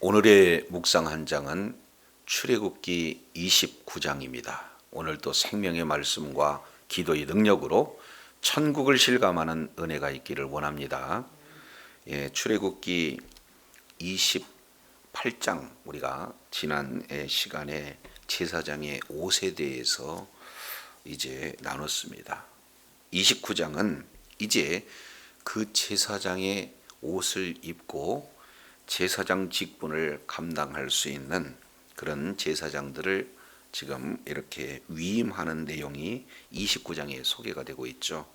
오늘의 묵상 한 장은 출애굽기 29장입니다. 오늘도 생명의 말씀과 기도의 능력으로 천국을 실감하는 은혜가 있기를 원합니다. 출애굽기 28장 우리가 지난 시간에 제사장의 옷에 대해서 이제 나눴습니다. 29장은 이제 그 제사장의 옷을 입고 제사장 직분을 감당할 수 있는 그런 제사장들을 지금 이렇게 위임하는 내용이 29장에 소개가 되고 있죠.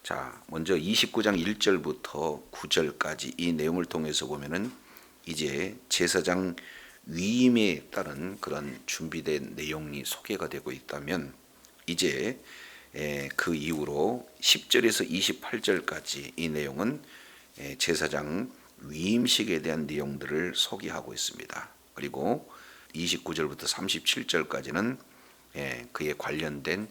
자, 먼저 29장 1절부터 9절까지 이 내용을 통해서 보면은 이제 제사장 위임에 따른 그런 준비된 내용이 소개가 되고 있다면 이제 그 이후로 10절에서 28절까지 이 내용은 제사장 위임식에 대한 내용들을 소개하고 있습니다. 그리고 29절부터 37절까지는 그에 관련된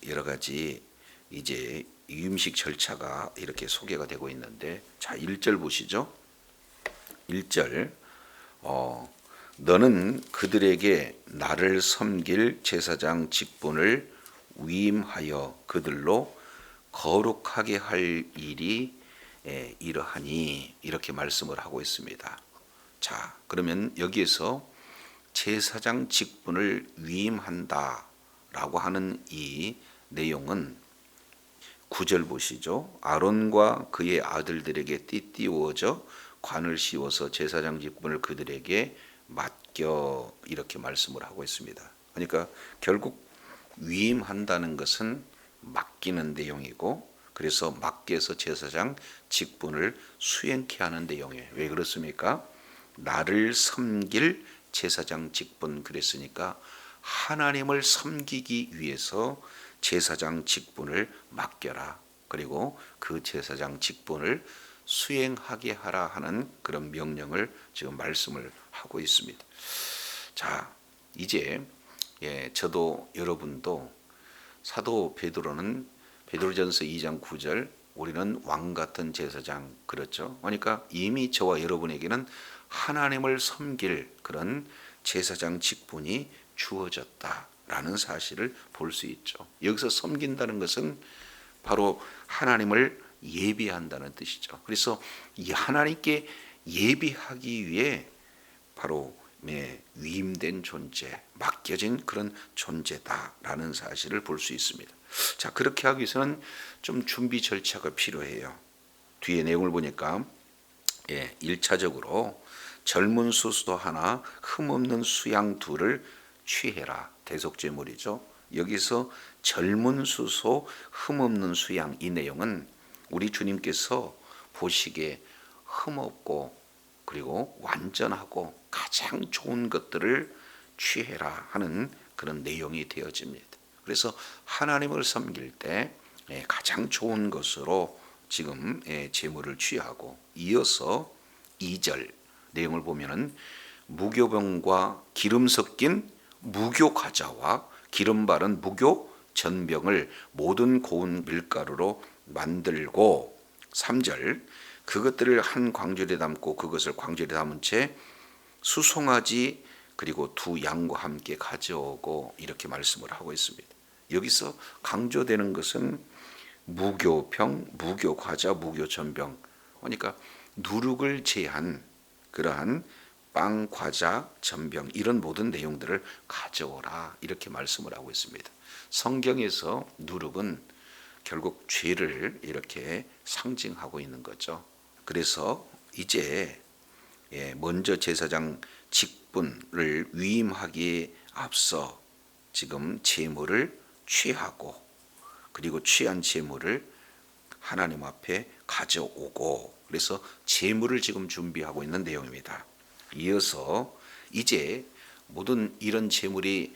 여러 가지 이제 위임식 절차가 이렇게 소개가 되고 있는데, 자 1절 보시죠. 1절 너는 그들에게 나를 섬길 제사장 직분을 위임하여 그들로 거룩하게 할 일이 이러하니, 이렇게 말씀을 하고 있습니다. 자, 그러면 여기에서 제사장 직분을 위임한다 라고 하는 이 내용은 9절 보시죠. 아론과 그의 아들들에게 띠띠워져 관을 씌워서 제사장 직분을 그들에게 맡겨, 이렇게 말씀을 하고 있습니다. 그러니까 결국 위임한다는 것은 맡기는 내용이고, 그래서 맡겨서 제사장 직분을 수행케 하는 내용이에요. 왜 그렇습니까? 나를 섬길 제사장 직분, 그랬으니까 하나님을 섬기기 위해서 제사장 직분을 맡겨라. 그리고 그 제사장 직분을 수행하게 하라 하는 그런 명령을 지금 말씀을 하고 있습니다. 자, 이제 저도 여러분도 사도 베드로전서 2장 9절 우리는 왕 같은 제사장, 그렇죠? 그러니까 이미 저와 여러분에게는 하나님을 섬길 그런 제사장 직분이 주어졌다라는 사실을 볼 수 있죠. 여기서 섬긴다는 것은 바로 하나님을 예비한다는 뜻이죠. 그래서 이 하나님께 예비하기 위해 바로 위임된 존재, 맡겨진 그런 존재다라는 사실을 볼 수 있습니다. 자, 그렇게 하기 위해서는 좀 준비 절차가 필요해요. 뒤에 내용을 보니까 1차적으로 젊은 수소 하나, 흠없는 수양 둘을 취해라. 대속제물이죠. 여기서 젊은 수소, 흠없는 수양, 이 내용은 우리 주님께서 보시기에 흠없고 그리고 완전하고 가장 좋은 것들을 취해라 하는 그런 내용이 되어집니다. 그래서 하나님을 섬길 때 가장 좋은 것으로 지금 제물을 취하고, 이어서 2절 내용을 보면은 무교병과 기름 섞인 무교 과자와 기름 바른 무교 전병을 모든 고운 밀가루로 만들고, 3절 그것들을 한 광절에 담고 그것을 광절에 담은 채 수송아지 그리고 두 양과 함께 가져오고, 이렇게 말씀을 하고 있습니다. 여기서 강조되는 것은 무교병, 무교과자, 무교전병, 그러니까 누룩을 제한 그러한 빵, 과자, 전병, 이런 모든 내용들을 가져오라, 이렇게 말씀을 하고 있습니다. 성경에서 누룩은 결국 죄를 이렇게 상징하고 있는 거죠. 그래서 이제 먼저 제사장 직분을 위임하기에 앞서 지금 제물을 취하고, 그리고 취한 제물을 하나님 앞에 가져오고, 그래서 제물을 지금 준비하고 있는 내용입니다. 이어서 이제 모든 이런 제물이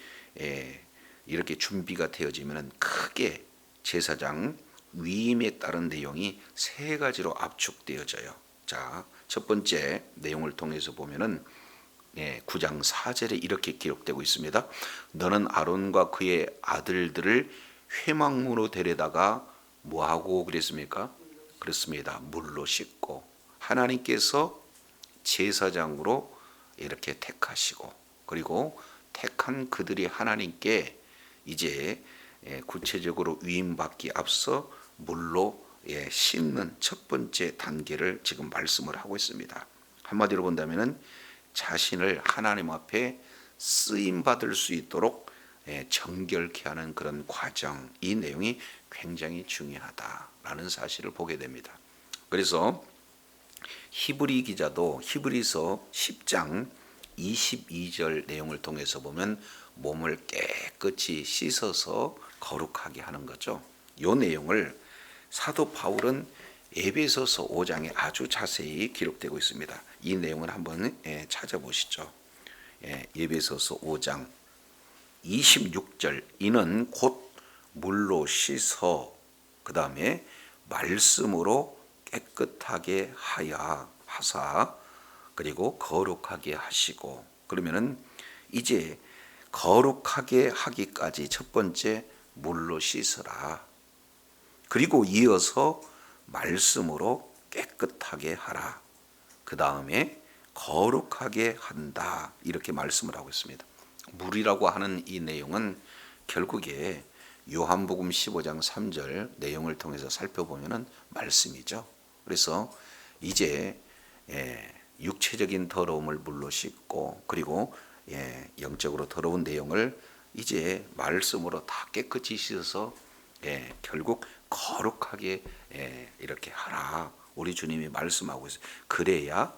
이렇게 준비가 되어지면 크게 제사장 위임에 따른 내용이 세 가지로 압축되어져요. 자, 첫 번째 내용을 통해서 보면은 9장 4절에 이렇게 기록되고 있습니다. 너는 아론과 그의 아들들을 회막문으로 데려다가 뭐하고 그랬습니까? 그렇습니다. 물로 씻고, 하나님께서 제사장으로 이렇게 택하시고, 그리고 택한 그들이 하나님께 이제 구체적으로 위임받기 앞서 물로 씻는 첫 번째 단계를 지금 말씀을 하고 있습니다. 한마디로 본다면은 자신을 하나님 앞에 쓰임 받을 수 있도록 정결케 하는 그런 과정, 이 내용이 굉장히 중요하다라는 사실을 보게 됩니다. 그래서 히브리 기자도 히브리서 10장 22절 내용을 통해서 보면 몸을 깨끗이 씻어서 거룩하게 하는 거죠. 이 내용을 사도 바울은 에베소서 5장에 아주 자세히 기록되고 있습니다. 이 내용을 한번 찾아보시죠. 에베소서 5장 26절, 이는 곧 물로 씻어 그 다음에 말씀으로 깨끗하게 하사 그리고 거룩하게 하시고, 그러면은 이제 거룩하게 하기까지 첫 번째 물로 씻으라, 그리고 이어서 말씀으로 깨끗하게 하라, 그 다음에 거룩하게 한다, 이렇게 말씀을 하고 있습니다. 물이라고 하는 이 내용은 결국에 요한복음 15장 3절 내용을 통해서 살펴보면은 말씀이죠. 그래서 이제 육체적인 더러움을 물로 씻고, 그리고 영적으로 더러운 내용을 이제 말씀으로 다 깨끗이 씻어서 결국 거룩하게 이렇게 하라, 우리 주님이 말씀하고 있어요. 그래야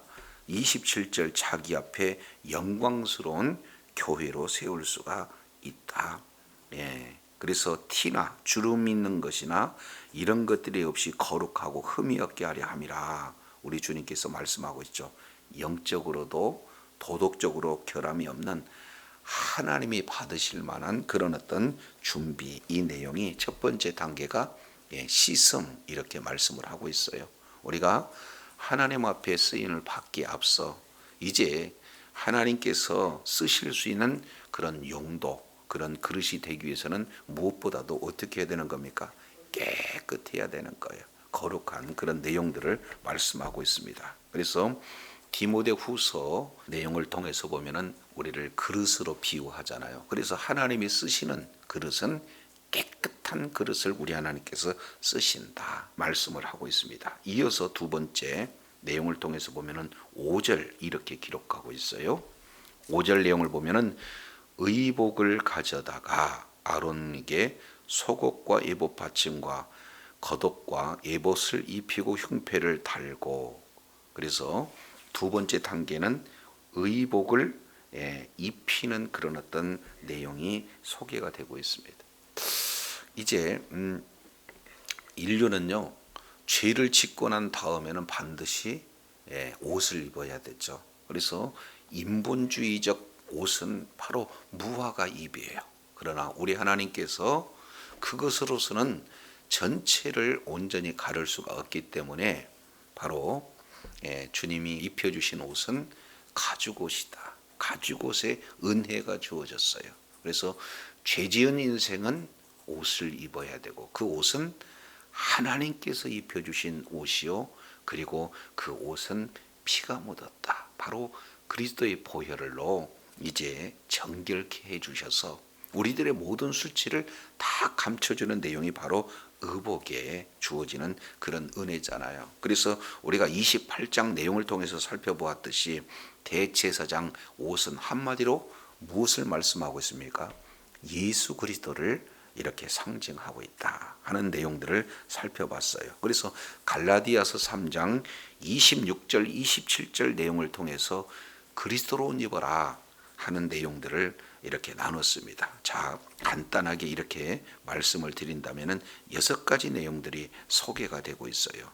27절 자기 앞에 영광스러운 교회로 세울 수가 있다. 그래서 티나 주름 있는 것이나 이런 것들이 없이 거룩하고 흠이 없게 하려 함이라, 우리 주님께서 말씀하고 있죠. 영적으로도 도덕적으로 결함이 없는 하나님이 받으실 만한 그런 어떤 준비, 이 내용이 첫 번째 단계가 씻음, 이렇게 말씀을 하고 있어요. 우리가 하나님 앞에 쓰임을 받기에 앞서 이제 하나님께서 쓰실 수 있는 그런 용도, 그런 그릇이 되기 위해서는 무엇보다도 어떻게 해야 되는 겁니까? 깨끗해야 되는 거예요. 거룩한 그런 내용들을 말씀하고 있습니다. 그래서 디모데후서 내용을 통해서 보면은 우리를 그릇으로 비유하잖아요. 그래서 하나님이 쓰시는 그릇은 깨끗한 그릇을 우리 하나님께서 쓰신다 말씀을 하고 있습니다. 이어서 두 번째 내용을 통해서 보면은 5절 이렇게 기록하고 있어요. 5절 내용을 보면은 의복을 가져다가 아론에게 속옷과 에봇 받침과 겉옷과 에봇을 입히고 흉패를 달고, 그래서 두 번째 단계는 의복을 입히는 그런 어떤 내용이 소개가 되고 있습니다. 이제 인류는요, 죄를 짓고 난 다음에는 반드시 옷을 입어야 되죠. 그래서 인본주의적 옷은 바로 무화과 잎이에요. 그러나 우리 하나님께서 그것으로서는 전체를 온전히 가릴 수가 없기 때문에 바로 주님이 입혀주신 옷은 가죽옷이다. 가죽옷에 은혜가 주어졌어요. 그래서 죄지은 인생은 옷을 입어야 되고, 그 옷은 하나님께서 입혀주신 옷이요, 그리고 그 옷은 피가 묻었다. 바로 그리스도의 보혈로 이제 정결케 해주셔서 우리들의 모든 수치를 다 감춰주는 내용이 바로 의복에 주어지는 그런 은혜잖아요. 그래서 우리가 28장 내용을 통해서 살펴보았듯이 대제사장 옷은 한마디로 무엇을 말씀하고 있습니까? 예수 그리스도를 이렇게 상징하고 있다 하는 내용들을 살펴봤어요. 그래서 갈라디아서 3장 26절 27절 내용을 통해서 그리스도로 옷 입어라 하는 내용들을 이렇게 나눴습니다. 자, 간단하게 이렇게 말씀을 드린다면은 6가지 내용들이 소개가 되고 있어요.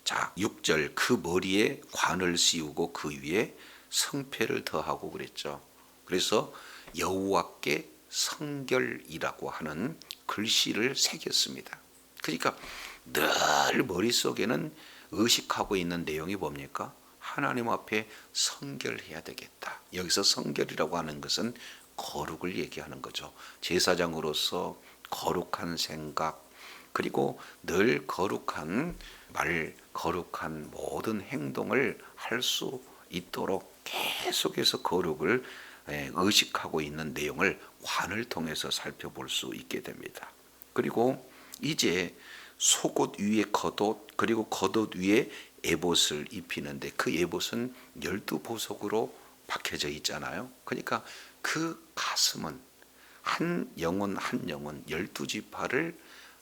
자, 6절 그 머리에 관을 씌우고 그 위에 성패를 더하고 그랬죠. 그래서 여호와께 성결이라고 하는 글씨를 새겼습니다. 그러니까 늘 머릿속에는 의식하고 있는 내용이 뭡니까? 하나님 앞에 성결해야 되겠다. 여기서 성결이라고 하는 것은 거룩을 얘기하는 거죠. 제사장으로서 거룩한 생각, 그리고 늘 거룩한 말, 거룩한 모든 행동을 할 수 있도록 계속해서 거룩을 의식하고 있는 내용을 관을 통해서 살펴볼 수 있게 됩니다. 그리고 이제 속옷 위에 겉옷, 그리고 겉옷 위에 에봇을 입히는데 그 에봇은 12보석으로 박혀져 있잖아요. 그러니까 그 가슴은 한 영혼 한 영혼 12지파를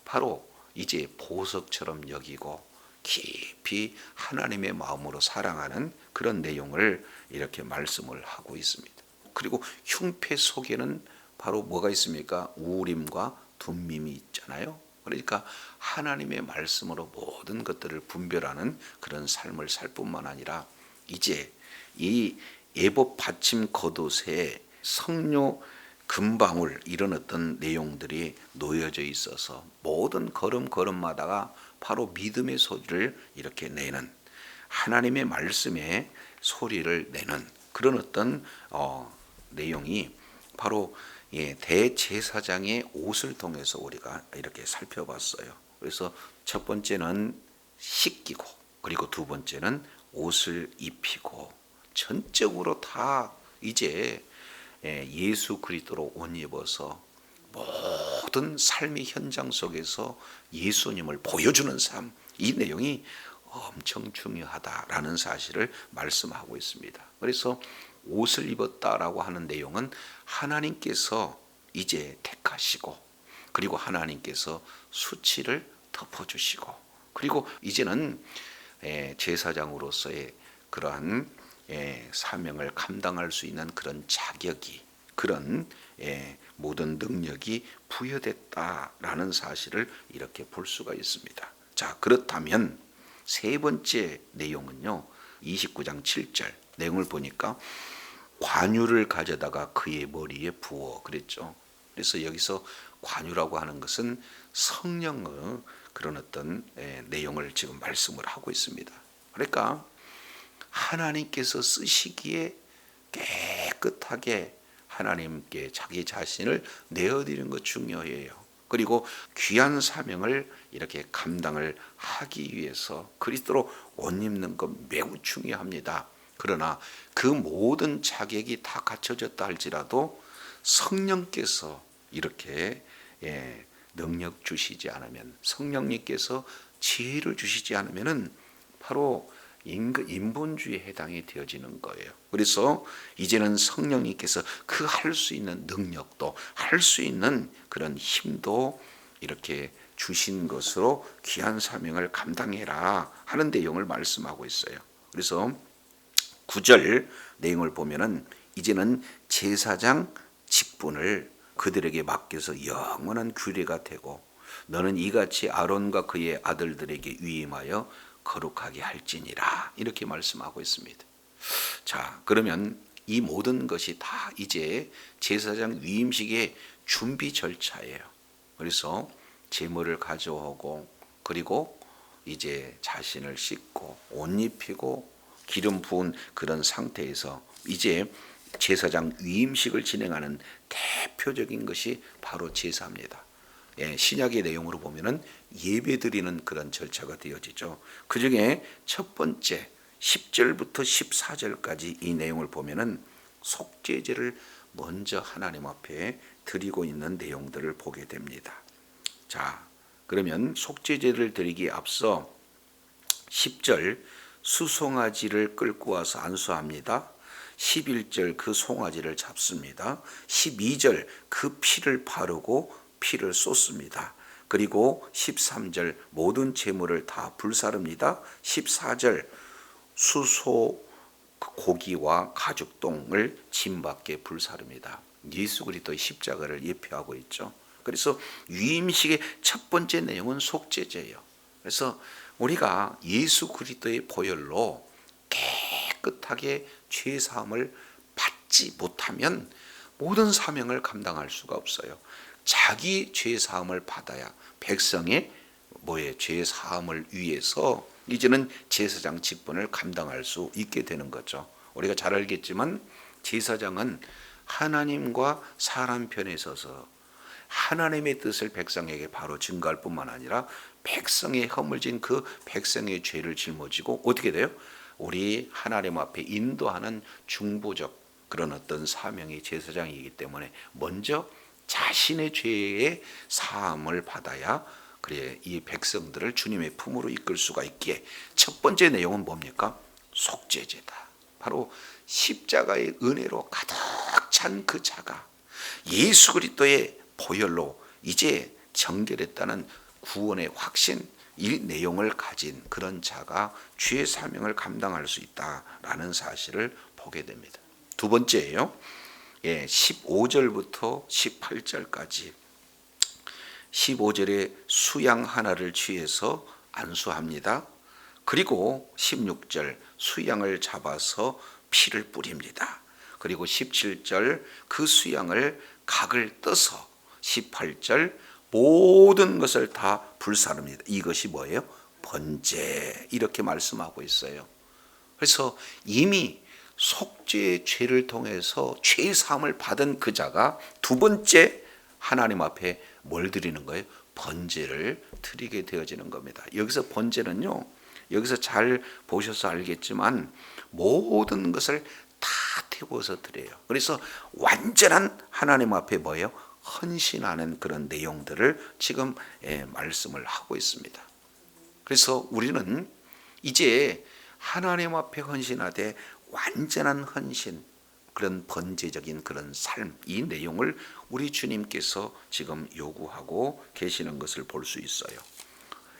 바로 이제 보석처럼 여기고 깊이 하나님의 마음으로 사랑하는 그런 내용을 이렇게 말씀을 하고 있습니다. 그리고 흉패 속에는 바로 뭐가 있습니까? 우림과 둠밈이 있잖아요. 그러니까 하나님의 말씀으로 모든 것들을 분별하는 그런 삶을 살 뿐만 아니라 이제 이 예복 받침 겉옷에 성료 금방울 이런 어떤 내용들이 놓여져 있어서 모든 걸음걸음마다가 바로 믿음의 소리를 이렇게 내는, 하나님의 말씀의 소리를 내는 그런 어떤 내용이 바로 대제사장의 옷을 통해서 우리가 이렇게 살펴봤어요. 그래서 첫 번째는 씻기고, 그리고 두 번째는 옷을 입히고, 전적으로 다 이제 예수 그리스도로 옷 입어서 모든 삶의 현장 속에서 예수님을 보여주는 삶, 이 내용이 엄청 중요하다라는 사실을 말씀하고 있습니다. 그래서 옷을 입었다라고 하는 내용은 하나님께서 이제 택하시고, 그리고 하나님께서 수치를 덮어주시고, 그리고 이제는 제사장으로서의 그러한 사명을 감당할 수 있는 그런 자격이, 그런 모든 능력이 부여됐다라는 사실을 이렇게 볼 수가 있습니다. 자, 그렇다면 세 번째 내용은요, 29장 7절 내용을 보니까 관유를 가져다가 그의 머리에 부어 그랬죠. 그래서 여기서 관유라고 하는 것은 성령의 그런 어떤 내용을 지금 말씀을 하고 있습니다. 그러니까 하나님께서 쓰시기에 깨끗하게 하나님께 자기 자신을 내어드리는 것 중요해요. 그리고 귀한 사명을 이렇게 감당을 하기 위해서 그리스도로 옷 입는 것 매우 중요합니다. 그러나 그 모든 자격이 다 갖춰졌다 할지라도 성령께서 이렇게 능력 주시지 않으면, 성령님께서 지혜를 주시지 않으면은 바로 인본주의에 해당이 되어지는 거예요. 그래서 이제는 성령님께서 그 할 수 있는 능력도, 할 수 있는 그런 힘도 이렇게 주신 것으로 귀한 사명을 감당해라 하는 내용을 말씀하고 있어요. 그래서 9절 내용을 보면은 이제는 제사장 직분을 그들에게 맡겨서 영원한 규례가 되고, 너는 이같이 아론과 그의 아들들에게 위임하여 거룩하게 할지니라, 이렇게 말씀하고 있습니다. 자, 그러면 이 모든 것이 다 이제 제사장 위임식의 준비 절차예요. 그래서 제물을 가져오고, 그리고 이제 자신을 씻고 옷 입히고 기름 부은 그런 상태에서 이제 제사장 위임식을 진행하는 대표적인 것이 바로 제사입니다. 신약의 내용으로 보면은 예배드리는 그런 절차가 되어지죠. 그 중에 첫 번째 10절부터 14절까지 이 내용을 보면은 속죄제를 먼저 하나님 앞에 드리고 있는 내용들을 보게 됩니다. 자, 그러면 속죄제를 드리기에 앞서 10절 수송아지를 끌고 와서 안수합니다. 11절 그 송아지를 잡습니다. 12절 그 피를 바르고 피를 쏟습니다. 그리고 13절 모든 제물을 다 불사릅니다. 14절 수소 고기와 가죽똥을 짐 밖에 불사릅니다. 예수 그리스도의 십자가를 예표하고 있죠. 그래서 위임식의 첫 번째 내용은 속죄제예요. 그래서 우리가 예수 그리스도의 보혈로 깨끗하게 죄 사함을 받지 못하면 모든 사명을 감당할 수가 없어요. 자기 죄 사함을 받아야 백성의 죄 사함을 위해서 이제는 제사장 직분을 감당할 수 있게 되는 거죠. 우리가 잘 알겠지만 제사장은 하나님과 사람 편에 서서 하나님의 뜻을 백성에게 바로 증거할 뿐만 아니라 백성의 허물진 그 백성의 죄를 짊어지고 어떻게 돼요? 우리 하나님 앞에 인도하는 중보적 그런 어떤 사명이 제사장이기 때문에 먼저 자신의 죄의 사함을 받아야 그래 이 백성들을 주님의 품으로 이끌 수가 있기에 첫 번째 내용은 뭡니까? 속죄제다. 바로 십자가의 은혜로 가득 찬 그 자가 예수 그리스도의 보혈로 이제 정결했다는 구원의 확신, 이 내용을 가진 그런 자가 주의 사명을 감당할 수 있다라는 사실을 보게 됩니다. 두 번째예요. 15절부터 18절까지 15절에 수양 하나를 취해서 안수합니다. 그리고 16절 수양을 잡아서 피를 뿌립니다. 그리고 17절 그 수양을 각을 떠서 18절 모든 것을 다 불사릅니다. 이것이 뭐예요? 번제 이렇게 말씀하고 있어요. 그래서 이미 속죄의 죄를 통해서 죄의 사함을 받은 그 자가 두 번째 하나님 앞에 뭘 드리는 거예요? 번제를 드리게 되어지는 겁니다. 여기서 번제는요, 여기서 잘 보셔서 알겠지만 모든 것을 다 태워서 드려요. 그래서 완전한 하나님 앞에 뭐예요? 헌신하는 그런 내용들을 지금 말씀을 하고 있습니다. 그래서 우리는 이제 하나님 앞에 헌신하되 완전한 헌신, 그런 번제적인 그런 삶, 이 내용을 우리 주님께서 지금 요구하고 계시는 것을 볼 수 있어요.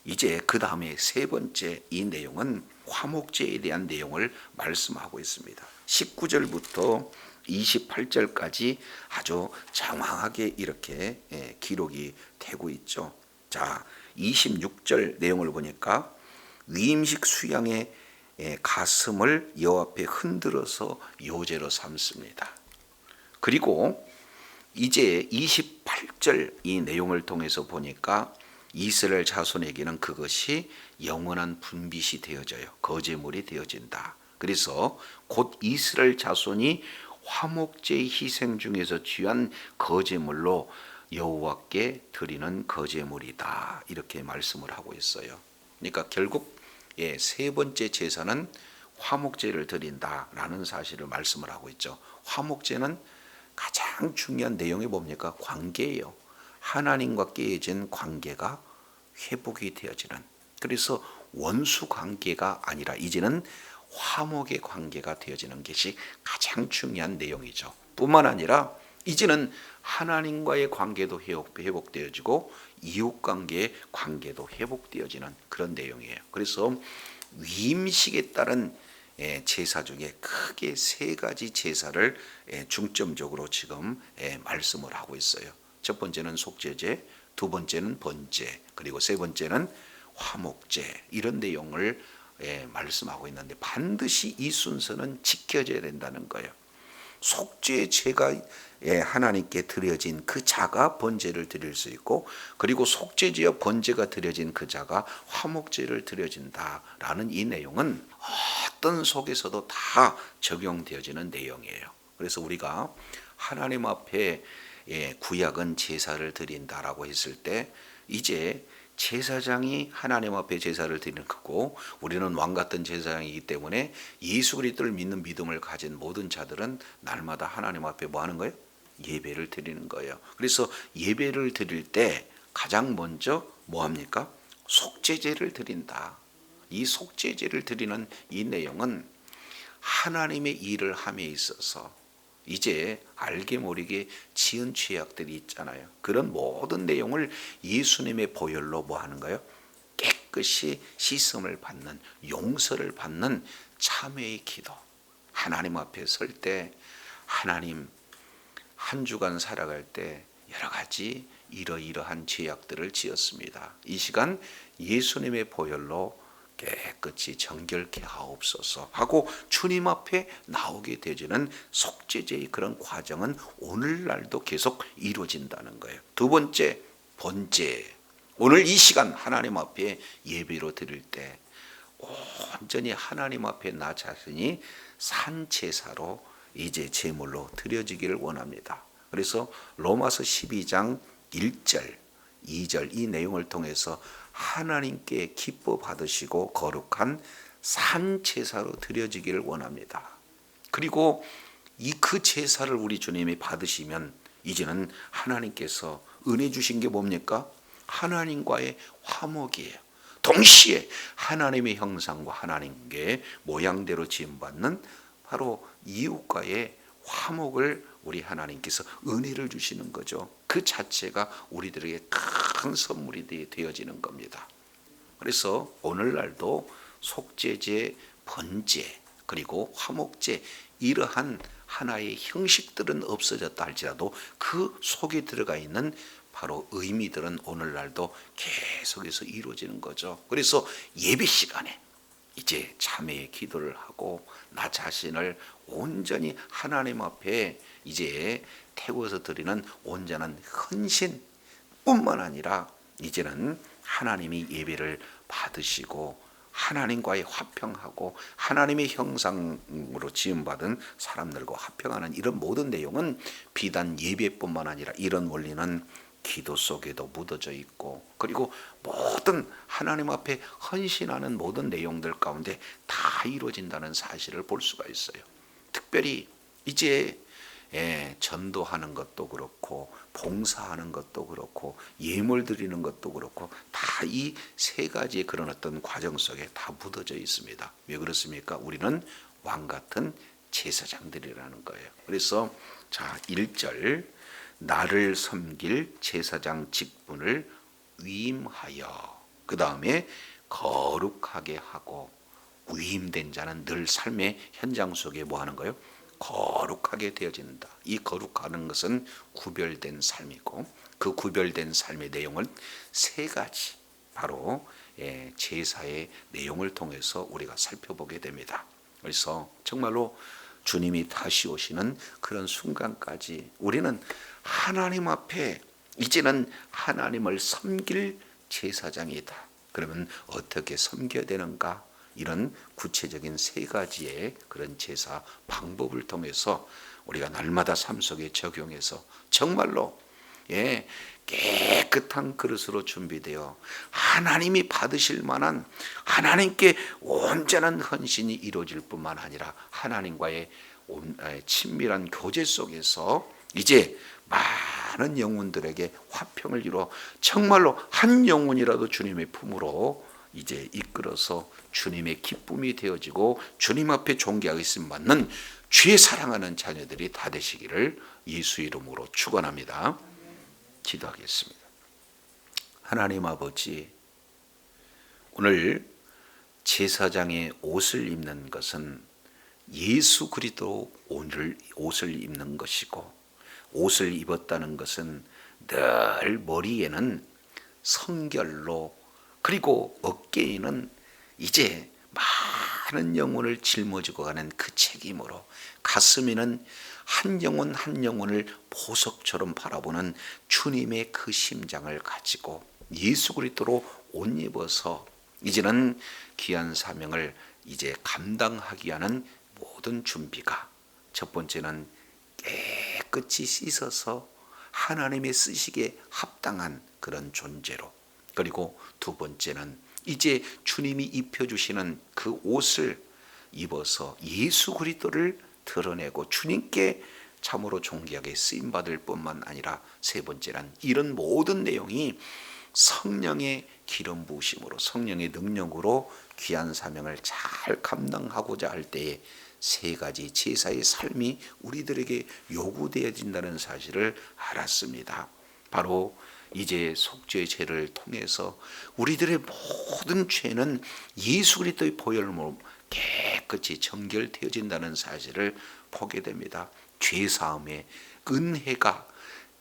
이제 그 다음에 세 번째 이 내용은 화목제에 대한 내용을 말씀하고 있습니다. 19절부터 28절까지 아주 장황하게 이렇게 기록이 되고 있죠. 자, 26절 내용을 보니까 위임식 수양의 가슴을 여호와 앞에 흔들어서 요제로 삼습니다. 그리고 이제 28절 이 내용을 통해서 보니까 이스라엘 자손에게는 그것이 영원한 분깃이 되어져요. 거제물이 되어진다. 그래서 곧 이스라엘 자손이 화목제의 희생 중에서 귀한 거제물로 여호와께 드리는 거제물이다. 이렇게 말씀을 하고 있어요. 그러니까 결국 세 번째 제사는 화목제를 드린다라는 사실을 말씀을 하고 있죠. 화목제는 가장 중요한 내용이 뭡니까? 관계예요. 하나님과 깨어진 관계가 회복이 되어지는, 그래서 원수 관계가 아니라 이제는 화목의 관계가 되어지는 것이 가장 중요한 내용이죠. 뿐만 아니라 이제는 하나님과의 관계도 회복되어지고 이웃관계의 관계도 회복되어지는 그런 내용이에요. 그래서 위임식에 따른 제사 중에 크게 세 가지 제사를 중점적으로 지금 말씀을 하고 있어요. 첫 번째는 속죄제, 두 번째는 번제, 그리고 세 번째는 화목제, 이런 내용을 말씀하고 있는데 반드시 이 순서는 지켜져야 된다는 거예요. 속죄제가 하나님께 드려진 그 자가 번제를 드릴 수 있고, 그리고 속죄제와 번제가 드려진 그 자가 화목제를 드려진다라는 이 내용은 어떤 속에서도 다 적용되어지는 내용이에요. 그래서 우리가 하나님 앞에 구약은 제사를 드린다라고 했을 때 이제 제사장이 하나님 앞에 제사를 드리는 거고, 우리는 왕 같은 제사장이기 때문에 예수 그리스도를 믿는 믿음을 가진 모든 자들은 날마다 하나님 앞에 뭐 하는 거예요? 예배를 드리는 거예요. 그래서 예배를 드릴 때 가장 먼저 뭐 합니까? 속죄제를 드린다. 이 속죄제를 드리는 이 내용은 하나님의 일을 함에 있어서 이제 알게 모르게 지은 죄악들이 있잖아요. 그런 모든 내용을 예수님의 보혈로 뭐 하는 거예요? 깨끗이 씻음을 받는, 용서를 받는 참회의 기도. 하나님 앞에 설 때, 하나님 한 주간 살아갈 때 여러 가지 이러이러한 죄악들을 지었습니다. 이 시간 예수님의 보혈로 깨끗이 정결케 하옵소서 하고 주님 앞에 나오게 되지는 속죄제의 그런 과정은 오늘날도 계속 이루어진다는 거예요. 두 번째, 번제. 오늘 이 시간 하나님 앞에 예배로 드릴 때 온전히 하나님 앞에 나 자신이 산제사로 이제 제물로 드려지기를 원합니다. 그래서 로마서 12장 1절 2절 이 내용을 통해서 하나님께 기뻐 받으시고 거룩한 산 제사로 드려지기를 원합니다. 그리고 그 제사를 우리 주님이 받으시면 이제는 하나님께서 은혜 주신 게 뭡니까? 하나님과의 화목이에요. 동시에 하나님의 형상과 하나님의 모양대로 지음받는 바로 이웃과의 화목을 우리 하나님께서 은혜를 주시는 거죠. 그 자체가 우리들에게 큰 선물이 되어지는 겁니다. 그래서 오늘날도 속죄제, 번제, 그리고 화목제, 이러한 하나의 형식들은 없어졌다 할지라도 그 속에 들어가 있는 바로 의미들은 오늘날도 계속해서 이루어지는 거죠. 그래서 예배 시간에 이제 참회의 기도를 하고 나 자신을 온전히 하나님 앞에 이제 태워서 드리는 온전한 헌신뿐만 아니라 이제는 하나님이 예배를 받으시고 하나님과의 화평하고 하나님의 형상으로 지음받은 사람들과 화평하는 이런 모든 내용은 비단 예배뿐만 아니라 이런 원리는 기도 속에도 묻어져 있고, 그리고 모든 하나님 앞에 헌신하는 모든 내용들 가운데 다 이루어진다는 사실을 볼 수가 있어요. 특별히 이제 전도하는 것도 그렇고 봉사하는 것도 그렇고 예물 드리는 것도 그렇고 다 이 세 가지의 그런 어떤 과정 속에 다 묻어져 있습니다. 왜 그렇습니까? 우리는 왕 같은 제사장들이라는 거예요. 그래서 자 1절 나를 섬길 제사장 직분을 위임하여, 그 다음에 거룩하게 하고, 위임된 자는 늘 삶의 현장 속에 뭐 하는 거예요? 거룩하게 되어진다. 이 거룩하는 것은 구별된 삶이고, 그 구별된 삶의 내용은 세 가지 바로 제사의 내용을 통해서 우리가 살펴보게 됩니다. 그래서 정말로 주님이 다시 오시는 그런 순간까지 우리는 하나님 앞에 이제는 하나님을 섬길 제사장이다. 그러면 어떻게 섬겨야 되는가? 이런 구체적인 세 가지의 그런 제사 방법을 통해서 우리가 날마다 삶 속에 적용해서 정말로 깨끗한 그릇으로 준비되어 하나님이 받으실 만한 하나님께 온전한 헌신이 이루어질 뿐만 아니라 하나님과의 친밀한 교제 속에서 이제 많은 영혼들에게 화평을 이루어 정말로 한 영혼이라도 주님의 품으로 이제 이끌어서 주님의 기쁨이 되어지고 주님 앞에 존귀하게 받는 주의 사랑하는 자녀들이 다 되시기를 예수 이름으로 축원합니다. 기도하겠습니다. 하나님 아버지, 오늘 제사장의 옷을 입는 것은 예수 그리스도 오늘 옷을 입는 것이고, 옷을 입었다는 것은 늘 머리에는 성결로, 그리고 어깨에는 이제 많은 영혼을 짊어지고 가는 그 책임으로, 가슴에는 한 영혼 한 영혼을 보석처럼 바라보는 주님의 그 심장을 가지고 예수 그리스도로 옷 입어서 이제는 귀한 사명을 이제 감당하기 위한 모든 준비가, 첫 번째는 깨끗이 씻어서 하나님의 쓰시기에 합당한 그런 존재로, 그리고 두 번째는 이제 주님이 입혀주시는 그 옷을 입어서 예수 그리스도를 드러내고 주님께 참으로 존귀하게 쓰임받을 뿐만 아니라, 세 번째는 이런 모든 내용이 성령의 기름 부으심으로 성령의 능력으로 귀한 사명을 잘 감당하고자 할 때에 세 가지 제사의 삶이 우리들에게 요구되어진다는 사실을 알았습니다. 바로 이제 속죄제를 통해서 우리들의 모든 죄는 예수 그리스도의 보혈로 깨끗이 정결되어진다는 사실을 보게 됩니다. 죄사함의 은혜가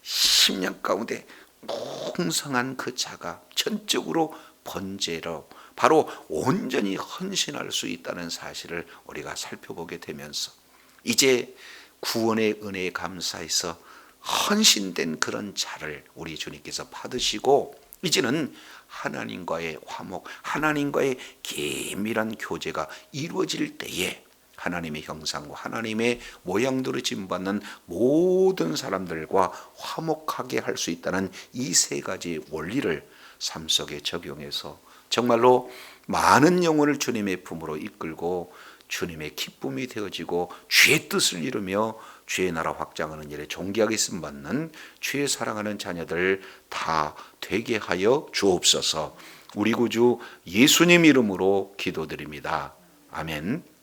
10년 가운데 풍성한 그 자가 전적으로 번제로 바로 온전히 헌신할 수 있다는 사실을 우리가 살펴보게 되면서, 이제 구원의 은혜에 감사해서 헌신된 그런 자를 우리 주님께서 받으시고, 이제는 하나님과의 화목, 하나님과의 긴밀한 교제가 이루어질 때에 하나님의 형상과 하나님의 모양대로 지음받는 모든 사람들과 화목하게 할 수 있다는 이 세 가지 원리를 삶 속에 적용해서 정말로 많은 영혼을 주님의 품으로 이끌고 주님의 기쁨이 되어지고 주의 뜻을 이루며 주의 나라 확장하는 일에 존귀하게 쓰임받는 주의 사랑하는 자녀들 다 되게 하여 주옵소서. 우리 구주 예수님 이름으로 기도드립니다. 아멘.